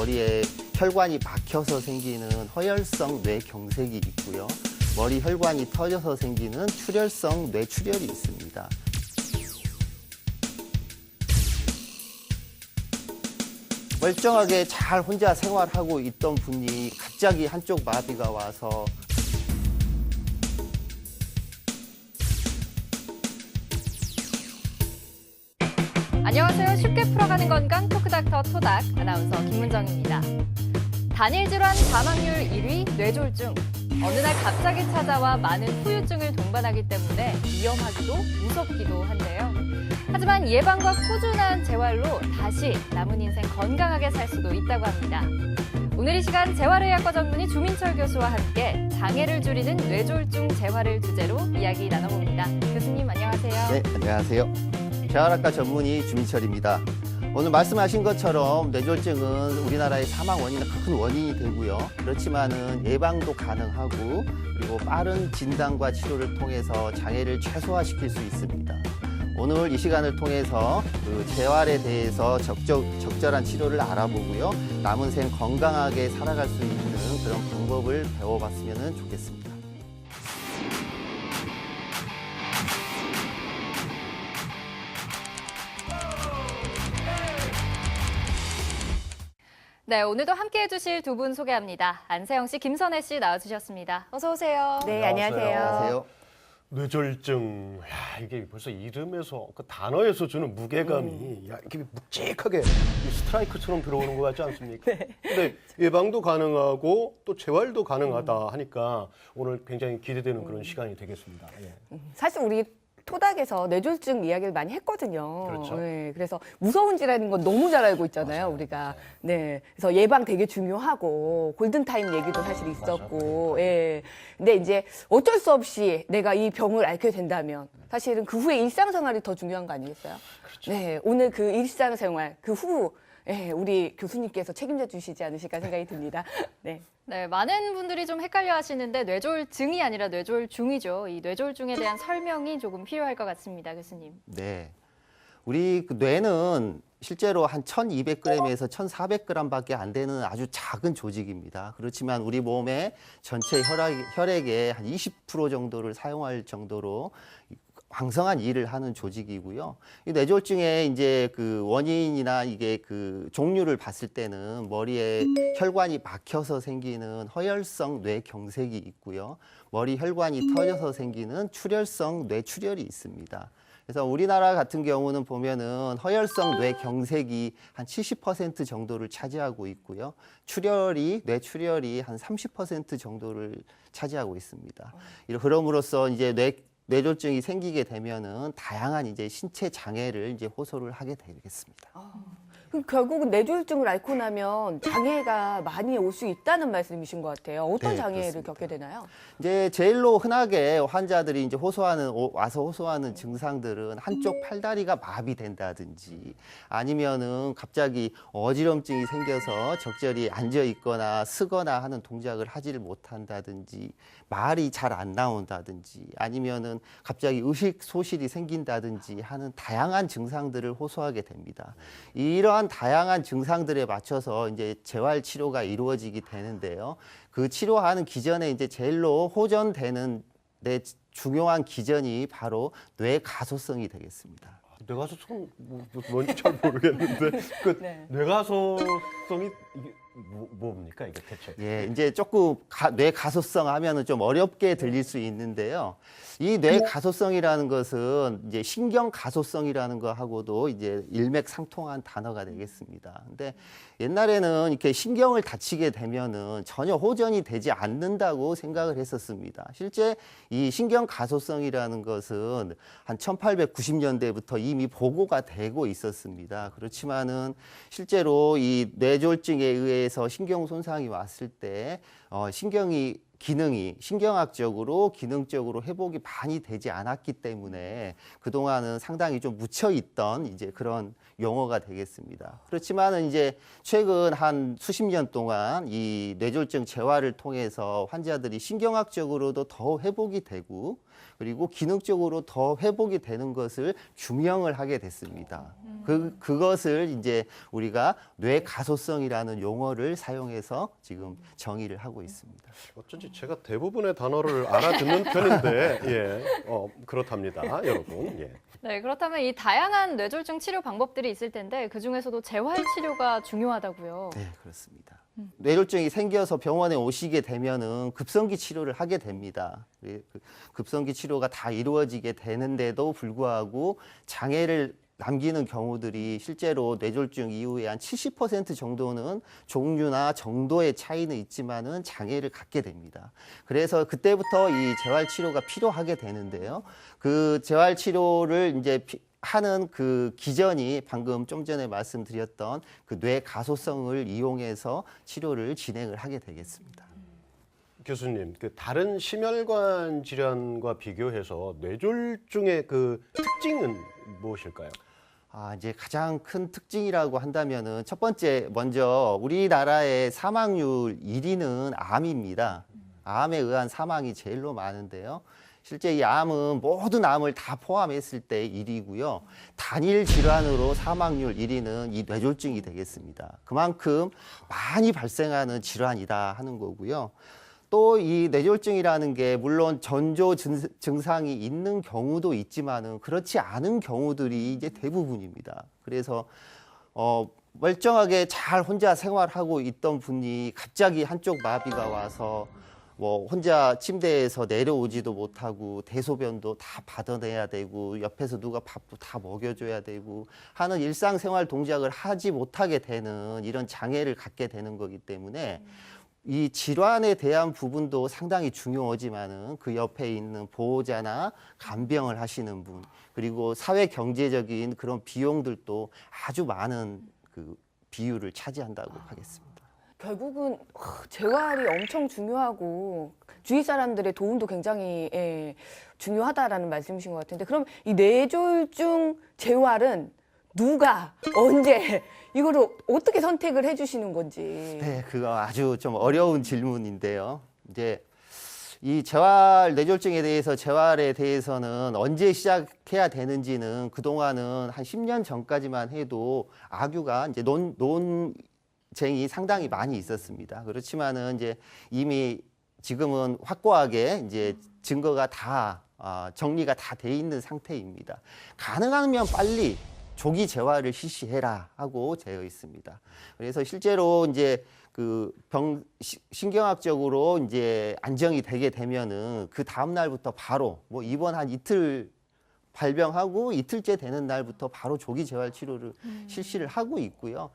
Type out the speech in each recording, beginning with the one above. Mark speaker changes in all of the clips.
Speaker 1: 머리에 혈관이 막혀서 생기는 허혈성 뇌경색이 있고요. 머리 혈관이 터져서 생기는 출혈성 뇌출혈이 있습니다. 멀쩡하게 잘 혼자 생활하고 있던 분이 갑자기 한쪽 마비가 와서
Speaker 2: 안녕하세요. 쉽게 풀어가는 건강 토크닥터 토닥 아나운서 김문정입니다. 단일 질환 사망률 1위 뇌졸중. 어느 날 갑자기 찾아와 많은 후유증을 동반하기 때문에 위험하기도 무섭기도 한데요. 하지만 예방과 꾸준한 재활로 다시 남은 인생 건강하게 살 수도 있다고 합니다. 오늘 이 시간 재활의학과 전문의 주민철 교수와 함께 장애를 줄이는 뇌졸중 재활을 주제로 이야기 나눠봅니다. 교수님 안녕하세요.
Speaker 1: 네, 안녕하세요. 재활학과 전문의 주민철입니다. 오늘 말씀하신 것처럼 뇌졸중은 우리나라의 사망 원인의 큰 원인이 되고요. 그렇지만은 예방도 가능하고 그리고 빠른 진단과 치료를 통해서 장애를 최소화시킬 수 있습니다. 오늘 이 시간을 통해서 그 재활에 대해서 적절한 치료를 알아보고요. 남은 생 건강하게 살아갈 수 있는 그런 방법을 배워봤으면 좋겠습니다.
Speaker 2: 네, 오늘도 함께해 주실 두 분 소개합니다. 안세영 씨, 김선혜 씨 나와주셨습니다. 어서 오세요.
Speaker 3: 네, 안녕하세요.
Speaker 1: 안녕하세요.
Speaker 3: 뇌졸중, 야, 이게 벌써 이름에서 그 단어에서 주는 무게감이 야, 이렇게 묵직하게 이 스트라이크처럼 들어오는 것 같지 않습니까?
Speaker 2: 네.
Speaker 3: 근데 예방도 가능하고 또 재활도 가능하다 하니까 오늘 굉장히 기대되는 그런 시간이 되겠습니다. 예.
Speaker 4: 사실 우리 토닥에서 뇌졸중 이야기를 많이 했거든요.
Speaker 3: 그렇죠.
Speaker 4: 네, 그래서 무서운 질환인 건 너무 잘 알고 있잖아요,
Speaker 3: 맞아요.
Speaker 4: 우리가. 네, 그래서 예방 되게 중요하고 골든타임 얘기도 사실 있었고.
Speaker 3: 맞아.
Speaker 4: 예. 근데 이제 어쩔 수 없이 내가 이 병을 앓게 된다면 사실은 그 후에 일상생활이 더 중요한 거 아니겠어요?
Speaker 3: 그렇죠.
Speaker 4: 네, 오늘 그 일상생활 그 후 예, 우리 교수님께서 책임져 주시지 않으실까 생각이 듭니다. 네.
Speaker 2: 네, 많은 분들이 좀 헷갈려 하시는데 뇌졸증이 아니라 뇌졸중이죠. 이 뇌졸중에 대한 설명이 조금 필요할 것 같습니다, 교수님.
Speaker 1: 네. 우리 그 뇌는 실제로 한 1200g에서 1400g밖에 안 되는 아주 작은 조직입니다. 그렇지만 우리 몸의 전체 혈액의 한 20% 정도를 사용할 정도로 왕성한 일을 하는 조직이고요. 이 뇌졸중의 이제 그 원인이나 이게 그 종류를 봤을 때는 머리에 혈관이 막혀서 생기는 허혈성 뇌경색이 있고요. 머리 혈관이 터져서 생기는 출혈성 뇌출혈이 있습니다. 그래서 우리나라 같은 경우는 보면은 허혈성 뇌경색이 한 70% 정도를 차지하고 있고요. 뇌출혈이 한 30% 정도를 차지하고 있습니다. 그럼으로써 이제 뇌졸중이 생기게 되면은 다양한 이제 신체 장애를 이제 호소를 하게 되겠습니다.
Speaker 4: 그럼 결국은 뇌졸중을 앓고 나면 장애가 많이 올 수 있다는 말씀이신 것 같아요. 어떤
Speaker 1: 네,
Speaker 4: 장애를
Speaker 1: 그렇습니다.
Speaker 4: 겪게 되나요?
Speaker 1: 이제 제일로 흔하게 환자들이 이제 와서 호소하는 증상들은 한쪽 팔다리가 마비된다든지 아니면은 갑자기 어지럼증이 생겨서 적절히 앉아 있거나 쓰거나 하는 동작을 하지를 못한다든지 말이 잘 안 나온다든지 아니면은 갑자기 의식 소실이 생긴다든지 하는 다양한 증상들을 호소하게 됩니다. 이러한 다양한 증상들에 맞춰서 이제 재활 치료가 이루어지게 되는데요. 그 치료하는 기전에 이제 제일로 호전되는 중요한 기전이 바로 뇌가소성이 되겠습니다.
Speaker 3: 뇌가소성 뭔지 잘 모르겠는데 그
Speaker 4: 네.
Speaker 3: 뇌가소성이 이게 뭡니까 이게 대체?
Speaker 1: 예, 이제 조금 뇌가소성 하면은 좀 어렵게 들릴 수 있는데요. 이 뇌가소성이라는 것은 이제 신경가소성이라는 거하고도 이제 일맥상통한 단어가 되겠습니다. 근데 옛날에는 이렇게 신경을 다치게 되면은 전혀 호전이 되지 않는다고 생각을 했었습니다. 실제 이 신경가소성이라는 것은 한 1890년대부터 이미 보고가 되고 있었습니다. 그렇지만은 실제로 이 뇌졸중에 의해서 신경 손상이 왔을 때 기능이 신경학적으로 기능적으로 회복이 많이 되지 않았기 때문에 그동안은 상당히 좀 묻혀 있던 이제 그런 용어가 되겠습니다. 그렇지만은 이제 최근 한 수십 년 동안 이 뇌졸중 재활을 통해서 환자들이 신경학적으로도 더 회복이 되고 그리고 기능적으로 더 회복이 되는 것을 규명을 하게 됐습니다. 그것을 이제 우리가 뇌가소성이라는 용어를 사용해서 지금 정의를 하고 있습니다.
Speaker 3: 어쩐지 제가 대부분의 단어를 알아듣는 편인데, 예, 그렇답니다, 여러분. 예.
Speaker 2: 네, 그렇다면 이 다양한 뇌졸중 치료 방법들이 있을 텐데 그 중에서도 재활 치료가 중요하다고요.
Speaker 1: 네, 그렇습니다. 뇌졸중이 생겨서 병원에 오시게 되면은 급성기 치료를 하게 됩니다. 그 급성기 치료가 다 이루어지게 되는데도 불구하고 장애를 남기는 경우들이 실제로 뇌졸중 이후에 한 70% 정도는 종류나 정도의 차이는 있지만은 장애를 갖게 됩니다. 그래서 그때부터 이 재활 치료가 필요하게 되는데요. 그 재활 치료를 이제 하는 그 기전이 방금 좀 전에 말씀드렸던 그 뇌가소성을 이용해서 치료를 진행을 하게 되겠습니다.
Speaker 3: 교수님, 그 다른 심혈관 질환과 비교해서 뇌졸중의 그 특징은 무엇일까요?
Speaker 1: 이제 가장 큰 특징이라고 한다면은 첫 번째 먼저 우리나라의 사망률 1위는 암입니다. 암에 의한 사망이 제일로 많은데요. 실제 이 암은 모든 암을 다 포함했을 때 1위고요. 단일 질환으로 사망률 1위는 이 뇌졸중이 되겠습니다. 그만큼 많이 발생하는 질환이다 하는 거고요. 또 이 뇌졸중이라는 게 물론 전조 증상이 있는 경우도 있지만은 그렇지 않은 경우들이 이제 대부분입니다. 그래서 멀쩡하게 잘 혼자 생활하고 있던 분이 갑자기 한쪽 마비가 와서 뭐 혼자 침대에서 내려오지도 못하고 대소변도 다 받아내야 되고 옆에서 누가 밥도 다 먹여줘야 되고 하는 일상생활 동작을 하지 못하게 되는 이런 장애를 갖게 되는 거기 때문에 이 질환에 대한 부분도 상당히 중요하지만은 그 옆에 있는 보호자나 간병을 하시는 분 그리고 사회 경제적인 그런 비용들도 아주 많은 그 비율을 차지한다고 하겠습니다.
Speaker 4: 결국은 재활이 엄청 중요하고 주위 사람들의 도움도 굉장히 중요하다라는 말씀이신 것 같은데 그럼 이 뇌졸중 재활은 누가 언제 이거를 어떻게 선택을 해주시는 건지.
Speaker 1: 네, 그거 아주 좀 어려운 질문인데요. 이제 이 뇌졸중에 대해서 재활에 대해서는 언제 시작해야 되는지는 그동안은 한 10년 전까지만 해도 악유가 이제 논쟁이 상당히 많이 있었습니다. 그렇지만은 이제 이미 지금은 확고하게 이제 증거가 다 정리가 다 돼 있는 상태입니다. 가능하면 빨리 조기 재활을 실시해라 하고 되어 있습니다. 그래서 실제로 이제 그 신경학적으로 이제 안정이 되게 되면은 그 다음 날부터 바로 뭐 입원 한 이틀 발병하고 이틀째 되는 날부터 바로 조기 재활 치료를 실시를 하고 있고요.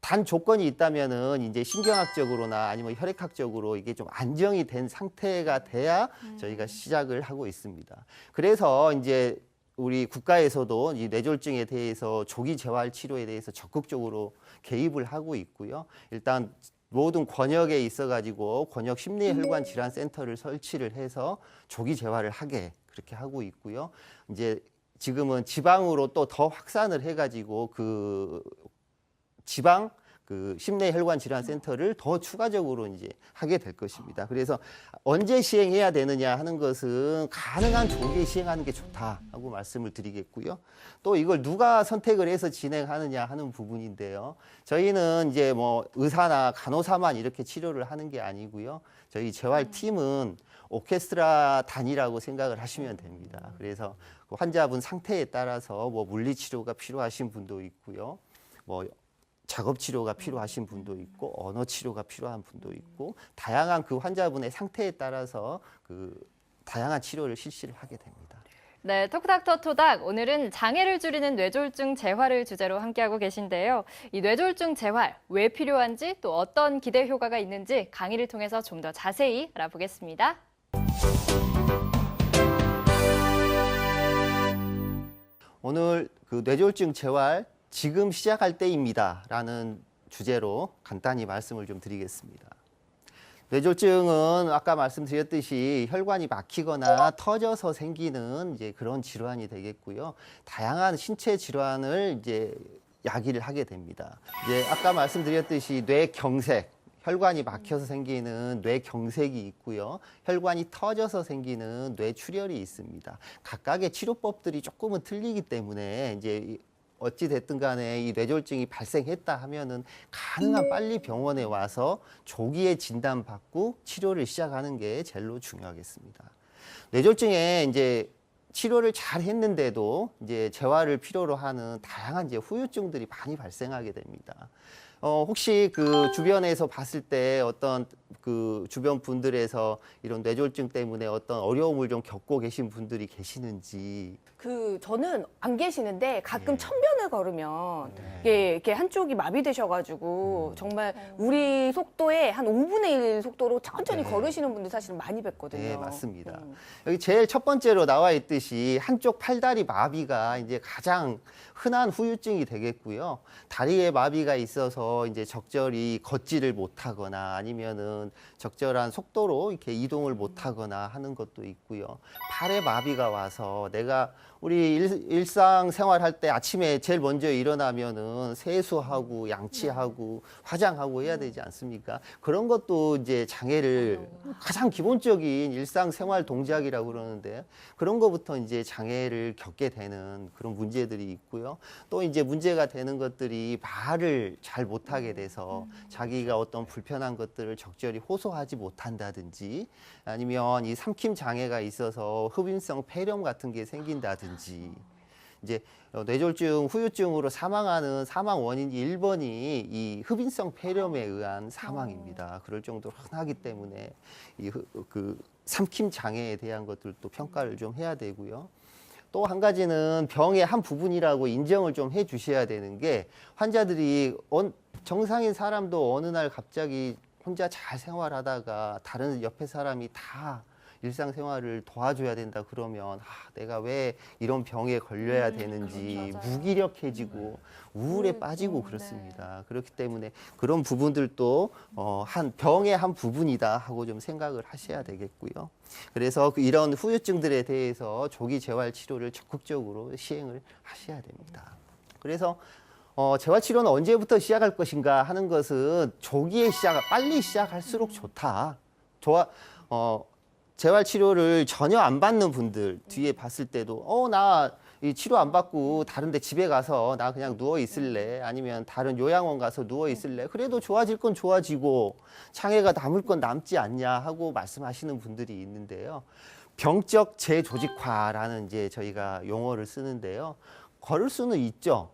Speaker 1: 단 조건이 있다면은 이제 신경학적으로나 아니면 혈액학적으로 이게 좀 안정이 된 상태가 돼야 저희가 시작을 하고 있습니다. 그래서 이제 우리 국가에서도 이 뇌졸중에 대해서 조기 재활 치료에 대해서 적극적으로 개입을 하고 있고요. 일단 모든 권역에 있어가지고 권역 심리혈관 질환 센터를 설치를 해서 조기 재활을 하게 그렇게 하고 있고요. 이제 지금은 지방으로 또 더 확산을 해가지고 그 지방 그 심내혈관 질환 센터를 더 추가적으로 이제 하게 될 것입니다. 그래서 언제 시행해야 되느냐 하는 것은 가능한 조기에 시행하는 게 좋다고 말씀을 드리겠고요. 또 이걸 누가 선택을 해서 진행하느냐 하는 부분인데요. 저희는 이제 뭐 의사나 간호사만 이렇게 치료를 하는 게 아니고요. 저희 재활팀은 오케스트라 단위라고 생각을 하시면 됩니다. 그래서 그 환자분 상태에 따라서 뭐 물리치료가 필요하신 분도 있고요. 뭐 작업 치료가 필요하신 분도 있고 언어 치료가 필요한 분도 있고 다양한 그 환자분의 상태에 따라서 그 다양한 치료를 실시를 하게 됩니다.
Speaker 2: 네, 토크닥터 토닥 오늘은 장애를 줄이는 뇌졸중 재활을 주제로 함께하고 계신데요. 이 뇌졸중 재활 왜 필요한지 또 어떤 기대 효과가 있는지 강의를 통해서 좀 더 자세히 알아보겠습니다.
Speaker 1: 오늘 그 뇌졸중 재활 지금 시작할 때입니다 라는 주제로 간단히 말씀을 좀 드리겠습니다. 뇌졸중은 아까 말씀드렸듯이 혈관이 막히거나 터져서 생기는 이제 그런 질환이 되겠고요. 다양한 신체 질환을 이제 야기를 하게 됩니다. 이제 아까 말씀드렸듯이 뇌경색, 혈관이 막혀서 생기는 뇌경색이 있고요. 혈관이 터져서 생기는 뇌출혈이 있습니다. 각각의 치료법들이 조금은 틀리기 때문에 이제 어찌 됐든 간에 이 뇌졸중이 발생했다 하면은 가능한 빨리 병원에 와서 조기에 진단받고 치료를 시작하는 게 제일로 중요하겠습니다. 뇌졸중에 이제 치료를 잘 했는데도 이제 재활을 필요로 하는 다양한 이제 후유증들이 많이 발생하게 됩니다. 혹시 그 주변에서 봤을 때 어떤 그 주변 분들에서 이런 뇌졸중 때문에 어떤 어려움을 좀 겪고 계신 분들이 계시는지.
Speaker 4: 저는 안 계시는데 가끔
Speaker 1: 예.
Speaker 4: 천변을 걸으면
Speaker 1: 네.
Speaker 4: 이게 한쪽이 마비되셔가지고 정말 우리 속도의 한 5분의 1 속도로 천천히
Speaker 1: 네.
Speaker 4: 걸으시는 분들 사실 많이 뵀거든요.
Speaker 1: 네, 맞습니다. 여기 제일 첫 번째로 나와 있듯이 한쪽 팔다리 마비가 이제 가장 흔한 후유증이 되겠고요. 다리에 마비가 있어서 이제 적절히 걷지를 못하거나 아니면은 적절한 속도로 이렇게 이동을 못하거나 하는 것도 있고요. 팔에 마비가 와서 내가 우리 일상생활 할 때 아침에 제일 먼저 일어나면은 세수하고 양치하고 화장하고 해야 되지 않습니까? 그런 것도 이제 장애를 가장 기본적인 일상생활 동작이라고 그러는데 그런 것부터 이제 장애를 겪게 되는 그런 문제들이 있고요. 또 이제 문제가 되는 것들이 말을 잘 못하게 돼서 자기가 어떤 불편한 것들을 적절히 호소하지 못한다든지 아니면 이 삼킴 장애가 있어서 흡인성 폐렴 같은 게 생긴다든지 이제 뇌졸중 후유증으로 사망하는 사망 원인 1번이 이 흡인성 폐렴에 의한 사망입니다. 그럴 정도로 흔하기 때문에 그 삼킴 장애에 대한 것들도 평가를 좀 해야 되고요. 또 한 가지는 병의 한 부분이라고 인정을 좀 해 주셔야 되는 게 환자들이 정상인 사람도 어느 날 갑자기 혼자 잘 생활하다가 다른 옆에 사람이 다 일상생활을 도와줘야 된다 그러면 내가 왜 이런 병에 걸려야 되는지
Speaker 2: 맞아요.
Speaker 1: 무기력해지고 우울에 빠지고 그렇습니다. 그렇기 때문에 그런 부분들도 한 병의 한 부분이다 하고 좀 생각을 하셔야 되겠고요. 그래서 이런 후유증들에 대해서 조기 재활 치료를 적극적으로 시행을 하셔야 됩니다. 그래서 재활 치료는 언제부터 시작할 것인가 하는 것은 조기에 빨리 시작할수록 좋다. 재활 치료를 전혀 안 받는 분들 뒤에 봤을 때도 나 이 치료 안 받고 다른데 집에 가서 나 그냥 누워 있을래 아니면 다른 요양원 가서 누워 있을래 그래도 좋아질 건 좋아지고 장애가 남을 건 남지 않냐 하고 말씀하시는 분들이 있는데요. 병적 재조직화라는 이제 저희가 용어를 쓰는데요. 걸을 수는 있죠.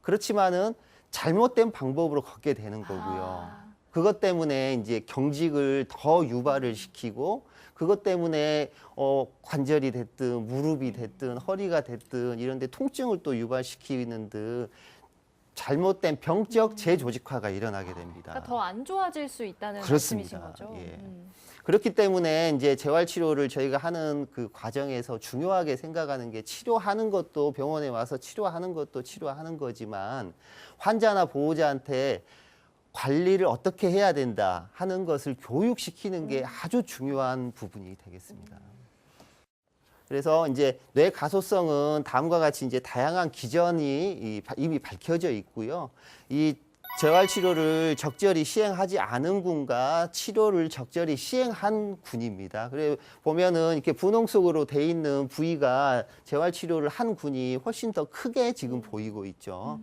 Speaker 1: 그렇지만은 잘못된 방법으로 걷게 되는 거고요. 그것 때문에 이제 경직을 더 유발을 시키고 그것 때문에 관절이 됐든 무릎이 됐든 허리가 됐든 이런 데 통증을 또 유발시키는 듯 잘못된 병적 재조직화가 일어나게 됩니다.
Speaker 2: 그러니까 더 안 좋아질 수 있다는
Speaker 1: 그렇습니다.
Speaker 2: 말씀이신 거죠?
Speaker 1: 예. 그렇기 때문에 이제 재활 치료를 저희가 하는 그 과정에서 중요하게 생각하는 게 치료하는 것도 병원에 와서 치료하는 것도 치료하는 거지만 환자나 보호자한테 관리를 어떻게 해야 된다 하는 것을 교육시키는 게 아주 중요한 부분이 되겠습니다. 그래서 이제 뇌 가소성은 다음과 같이 이제 다양한 기전이 이미 밝혀져 있고요. 이 재활 치료를 적절히 시행하지 않은 군과 치료를 적절히 시행한 군입니다. 그래 보면은 이렇게 분홍색으로 돼 있는 부위가 재활 치료를 한 군이 훨씬 더 크게 지금 보이고 있죠.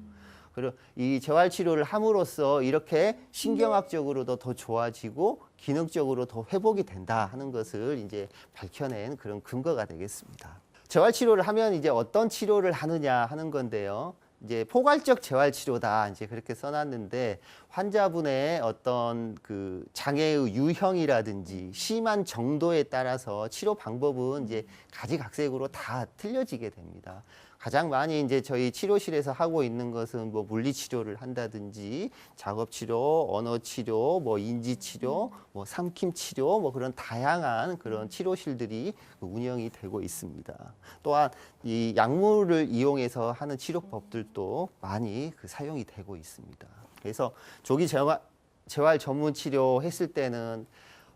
Speaker 1: 그리고 이 재활 치료를 함으로써 이렇게 신경학적으로도 더 좋아지고 기능적으로 더 회복이 된다 하는 것을 이제 밝혀낸 그런 근거가 되겠습니다. 재활 치료를 하면 이제 어떤 치료를 하느냐 하는 건데요. 이제 포괄적 재활 치료다 이제 그렇게 써놨는데 환자분의 어떤 그 장애의 유형이라든지 심한 정도에 따라서 치료 방법은 이제 가지각색으로 다 틀려지게 됩니다. 가장 많이 이제 저희 치료실에서 하고 있는 것은 뭐 물리 치료를 한다든지 작업 치료, 언어 치료, 뭐 인지 치료, 뭐 삼킴 치료, 뭐 그런 다양한 그런 치료실들이 운영이 되고 있습니다. 또한 이 약물을 이용해서 하는 치료법들도 많이 사용이 되고 있습니다. 그래서 조기 재활 전문 치료 했을 때는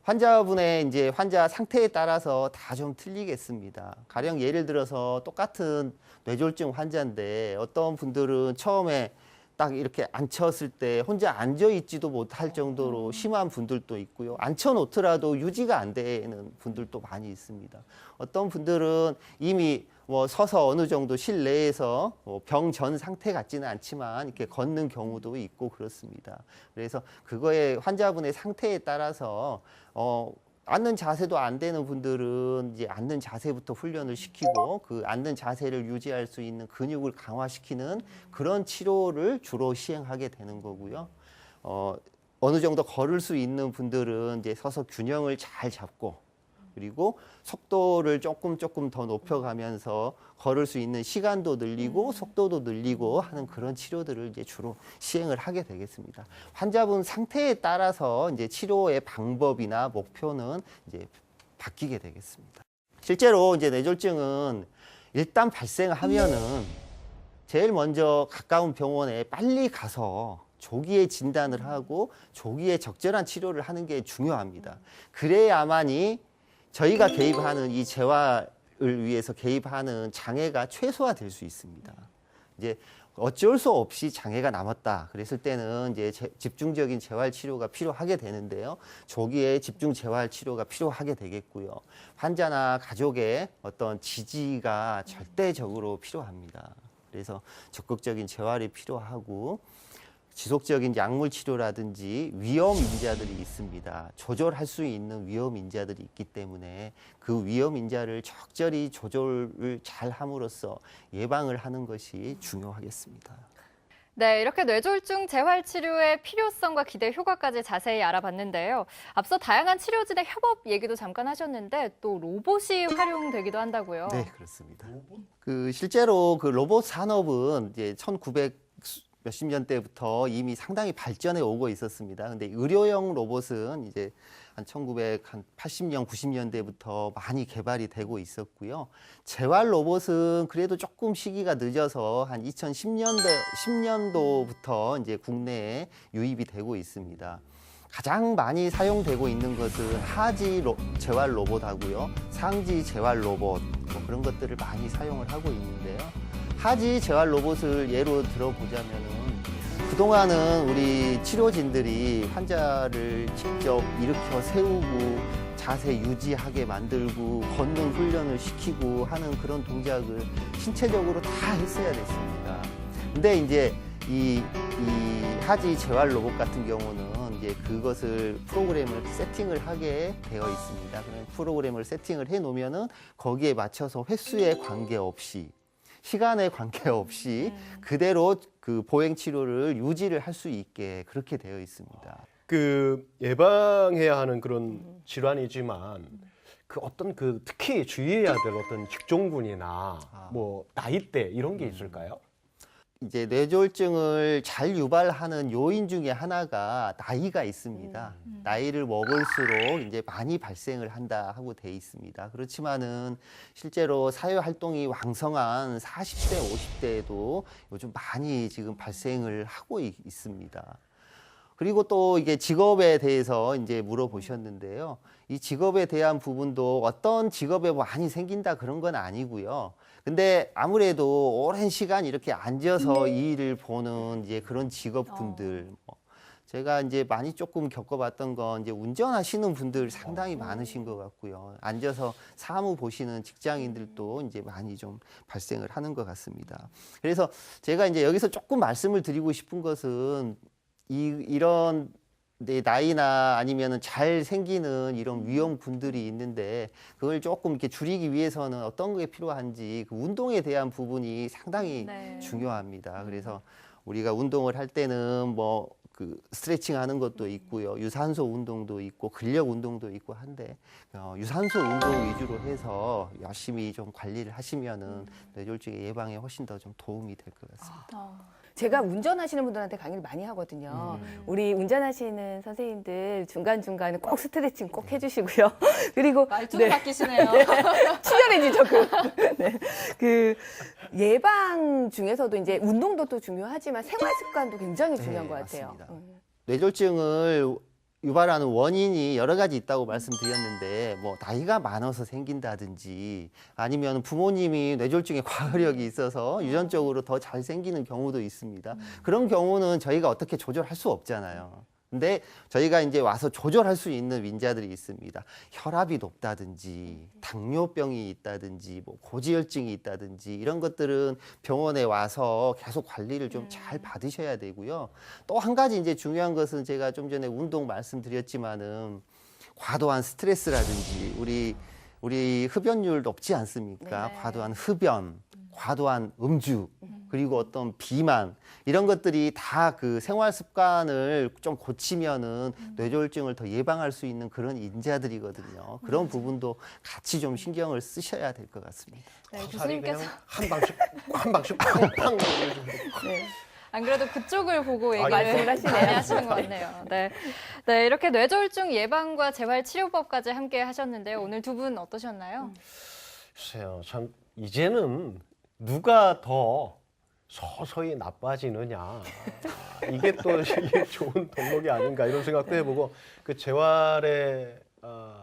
Speaker 1: 환자분의 이제 환자 상태에 따라서 다 좀 틀리겠습니다. 가령 예를 들어서 똑같은 뇌졸중 환자인데 어떤 분들은 처음에 딱 이렇게 앉혔을 때 혼자 앉아 있지도 못할 정도로 심한 분들도 있고요. 앉혀 놓더라도 유지가 안 되는 분들도 많이 있습니다. 어떤 분들은 이미 뭐 서서 어느 정도 실내에서 병 전 상태 같지는 않지만 이렇게 걷는 경우도 있고 그렇습니다. 그래서 그거에 환자분의 상태에 따라서 앉는 자세도 안 되는 분들은 이제 앉는 자세부터 훈련을 시키고 그 앉는 자세를 유지할 수 있는 근육을 강화시키는 그런 치료를 주로 시행하게 되는 거고요. 어느 정도 걸을 수 있는 분들은 이제 서서 균형을 잘 잡고 그리고 속도를 조금 더 높여가면서 걸을 수 있는 시간도 늘리고 속도도 늘리고 하는 그런 치료들을 이제 주로 시행을 하게 되겠습니다. 환자분 상태에 따라서 이제 치료의 방법이나 목표는 이제 바뀌게 되겠습니다. 실제로 이제 뇌졸중은 일단 발생하면은 제일 먼저 가까운 병원에 빨리 가서 조기에 진단을 하고 조기에 적절한 치료를 하는 게 중요합니다. 그래야만이 저희가 개입하는 이 재활을 위해서 개입하는 장애가 최소화될 수 있습니다. 이제 어쩔 수 없이 장애가 남았다. 그랬을 때는 이제 집중적인 재활 치료가 필요하게 되는데요. 조기에 집중 재활 치료가 필요하게 되겠고요. 환자나 가족의 어떤 지지가 절대적으로 필요합니다. 그래서 적극적인 재활이 필요하고 지속적인 약물 치료라든지 위험 인자들이 있습니다. 조절할 수 있는 위험 인자들이 있기 때문에 그 위험 인자를 적절히 조절을 잘 함으로써 예방을 하는 것이 중요하겠습니다.
Speaker 2: 네, 이렇게 뇌졸중 재활 치료의 필요성과 기대 효과까지 자세히 알아봤는데요. 앞서 다양한 치료진의 협업 얘기도 잠깐 하셨는데 또 로봇이 활용되기도 한다고요.
Speaker 1: 네, 그렇습니다. 실제로 그 로봇 산업은 이제 1900 몇십 년대부터 이미 상당히 발전해 오고 있었습니다. 근데 의료용 로봇은 이제 한 1980년, 90년대부터 많이 개발이 되고 있었고요. 재활 로봇은 그래도 조금 시기가 늦어서 한 2010년도부터 이제 국내에 유입이 되고 있습니다. 가장 많이 사용되고 있는 것은 하지 재활 로봇하고요. 상지 재활 로봇 그런 것들을 많이 사용을 하고 있는데요. 하지 재활 로봇을 예로 들어보자면은 그동안은 우리 치료진들이 환자를 직접 일으켜 세우고 자세 유지하게 만들고 걷는 훈련을 시키고 하는 그런 동작을 신체적으로 다 했어야 됐습니다. 근데 이제 이 하지 재활 로봇 같은 경우는 이제 그것을 프로그램을 세팅을 하게 되어 있습니다. 그런 프로그램을 세팅을 해 놓으면은 거기에 맞춰서 횟수에 관계없이 시간에 관계없이 그대로 그 보행 치료를 유지를 할 수 있게 그렇게 되어 있습니다.
Speaker 3: 그 예방해야 하는 그런 질환이지만 그 어떤 그 특히 주의해야 될 어떤 직종군이나 뭐 나이대 이런 게 있을까요?
Speaker 1: 이제 뇌졸중을 잘 유발하는 요인 중에 하나가 나이가 있습니다. 나이를 먹을수록 이제 많이 발생을 한다 하고 돼 있습니다. 그렇지만은 실제로 사회 활동이 왕성한 40대, 50대에도 요즘 많이 지금 발생을 하고 있습니다. 그리고 또 이게 직업에 대해서 이제 물어보셨는데요. 이 직업에 대한 부분도 어떤 직업에 많이 생긴다 그런 건 아니고요. 근데 아무래도 오랜 시간 이렇게 앉아서 이 일을 보는 이제 그런 직업군들, 제가 이제 많이 조금 겪어봤던 건 이제 운전하시는 분들 상당히 많으신 것 같고요. 앉아서 사무 보시는 직장인들도 이제 많이 좀 발생을 하는 것 같습니다. 그래서 제가 이제 여기서 조금 말씀을 드리고 싶은 것은 이런 나이나 아니면은 잘 생기는 이런 위험군들이 있는데 그걸 조금 이렇게 줄이기 위해서는 어떤 게 필요한지 그 운동에 대한 부분이 상당히 중요합니다. 그래서 우리가 운동을 할 때는 뭐 그 스트레칭 하는 것도 있고요. 유산소 운동도 있고 근력 운동도 있고 한데 유산소 운동 위주로 해서 열심히 좀 관리를 하시면은 뇌졸중의 예방에 훨씬 더 좀 도움이 될 것 같습니다.
Speaker 4: 제가 운전하시는 분들한테 강의를 많이 하거든요. 우리 운전하시는 선생님들 중간중간에 꼭 스트레칭 꼭 해주시고요. 그리고
Speaker 2: 말투도 바뀌시네요.
Speaker 4: 친절해지죠. 그 예방 중에서도 이제 운동도 또 중요하지만 생활 습관도 굉장히 중요한 것 같아요.
Speaker 1: 맞습니다. 뇌졸중을 유발하는 원인이 여러 가지 있다고 말씀드렸는데 뭐 나이가 많아서 생긴다든지 아니면 부모님이 뇌졸중에 과거력이 있어서 유전적으로 더 잘 생기는 경우도 있습니다. 그런 경우는 저희가 어떻게 조절할 수 없잖아요. 근데 저희가 이제 와서 조절할 수 있는 윈자들이 있습니다. 혈압이 높다든지 당뇨병이 있다든지 뭐 고지혈증이 있다든지 이런 것들은 병원에 와서 계속 관리를 좀 잘 받으셔야 되고요. 또 한 가지 이제 중요한 것은 제가 좀 전에 운동 말씀드렸지만은 과도한 스트레스라든지 우리 흡연율 높지 않습니까?
Speaker 2: 네.
Speaker 1: 과도한 흡연, 과도한 음주, 그리고 어떤 비만 이런 것들이 다 그 생활 습관을 좀 고치면은 뇌졸중을 더 예방할 수 있는 그런 인자들이거든요. 그런 부분도 같이 좀 신경을 쓰셔야 될 것 같습니다.
Speaker 2: 네,
Speaker 3: 살이 그냥
Speaker 2: 교수님께서
Speaker 3: 한 방씩 팡팡.
Speaker 4: 네.
Speaker 2: 안 그래도 그쪽을 보고 얘기를
Speaker 4: 말씀을
Speaker 2: 많이 하시는 것 같네요. 네. 네, 이렇게 뇌졸중 예방과 재활 치료법까지 함께 하셨는데요. 오늘 두 분 어떠셨나요?
Speaker 3: 글쎄요, 참 이제는 누가 더 서서히 나빠지느냐 이게 또 이게 좋은 덕목이 아닌가 이런 생각도 해보고 그 재활에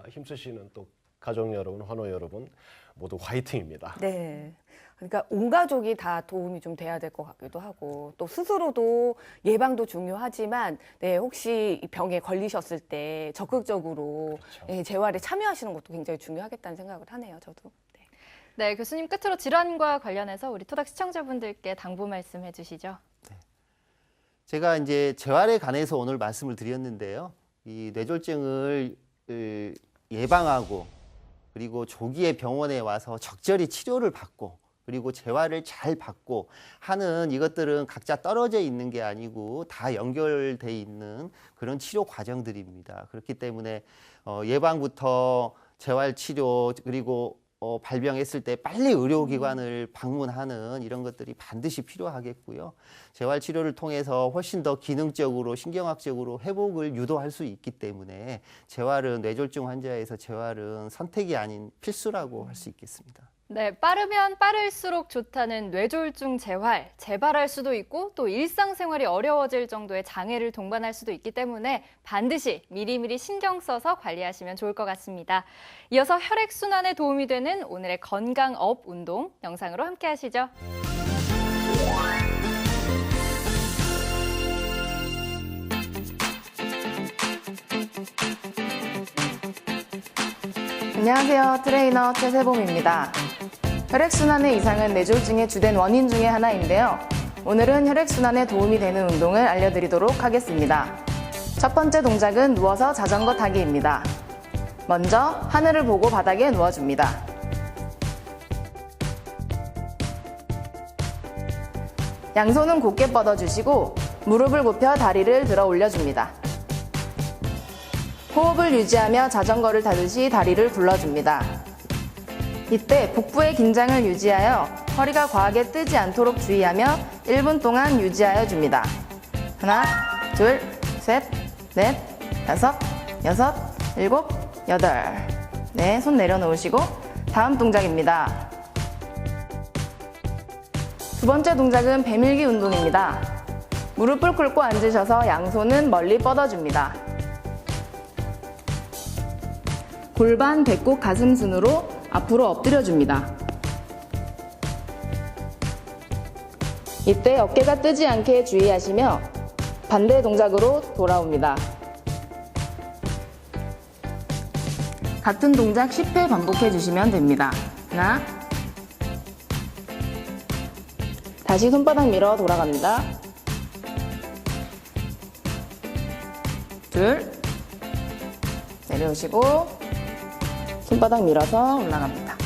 Speaker 3: 힘쓰시는 또 가족 여러분, 환우 여러분 모두 화이팅입니다.
Speaker 4: 네. 그러니까 온 가족이 다 도움이 좀 돼야 될 것 같기도 하고 또 스스로도 예방도 중요하지만 네, 혹시 이 병에 걸리셨을 때 적극적으로
Speaker 3: 그렇죠.
Speaker 4: 예, 재활에 참여하시는 것도 굉장히 중요하겠다는 생각을 하네요. 저도. 네.
Speaker 2: 네, 교수님 끝으로 질환과 관련해서 우리 토닥 시청자분들께 당부 말씀해 주시죠.
Speaker 1: 제가 이제 재활에 관해서 오늘 말씀을 드렸는데요. 이 뇌졸중을 예방하고 그리고 조기에 병원에 와서 적절히 치료를 받고 그리고 재활을 잘 받고 하는 이것들은 각자 떨어져 있는 게 아니고 다 연결돼 있는 그런 치료 과정들입니다. 그렇기 때문에 예방부터 재활 치료 그리고 발병했을 때 빨리 의료기관을 방문하는 이런 것들이 반드시 필요하겠고요. 재활치료를 통해서 훨씬 더 기능적으로 신경학적으로 회복을 유도할 수 있기 때문에 재활은 뇌졸중 환자에서 재활은 선택이 아닌 필수라고 할 수 있겠습니다.
Speaker 2: 네, 빠르면 빠를수록 좋다는 뇌졸중 재활, 재발할 수도 있고 또 일상생활이 어려워질 정도의 장애를 동반할 수도 있기 때문에 반드시 미리미리 신경 써서 관리하시면 좋을 것 같습니다. 이어서 혈액순환에 도움이 되는 오늘의 건강업 운동 영상으로 함께 하시죠.
Speaker 5: 안녕하세요. 트레이너 최세봉입니다. 혈액순환의 이상은 뇌졸중의 주된 원인 중에 하나인데요. 오늘은 혈액순환에 도움이 되는 운동을 알려드리도록 하겠습니다. 첫 번째 동작은 누워서 자전거 타기입니다. 먼저 하늘을 보고 바닥에 누워줍니다. 양손은 곧게 뻗어주시고 무릎을 굽혀 다리를 들어 올려줍니다. 호흡을 유지하며 자전거를 타듯이 다리를 굴러줍니다. 이때 복부의 긴장을 유지하여 허리가 과하게 뜨지 않도록 주의하며 1분 동안 유지하여 줍니다. 하나, 둘, 셋, 넷, 다섯, 여섯, 일곱, 여덟. 네, 손 내려놓으시고 다음 동작입니다. 두 번째 동작은 배밀기 운동입니다. 무릎을 꿇고 앉으셔서 양손은 멀리 뻗어줍니다. 골반, 배꼽, 가슴 순으로 앞으로 엎드려줍니다. 이때 어깨가 뜨지 않게 주의하시며 반대 동작으로 돌아옵니다. 같은 동작 10회 반복해 주시면 됩니다. 하나, 다시 손바닥 밀어 돌아갑니다. 둘, 내려오시고 손바닥 밀어서 올라갑니다.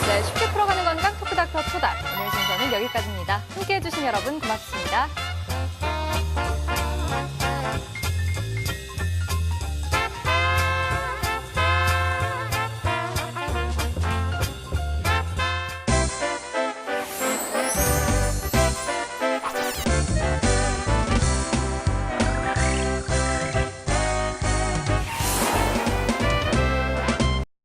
Speaker 2: 네, 쉽게 풀어가는 건강 토크닥터 토닥. 오늘 순서는 여기까지입니다. 함께해 주신 여러분 고맙습니다.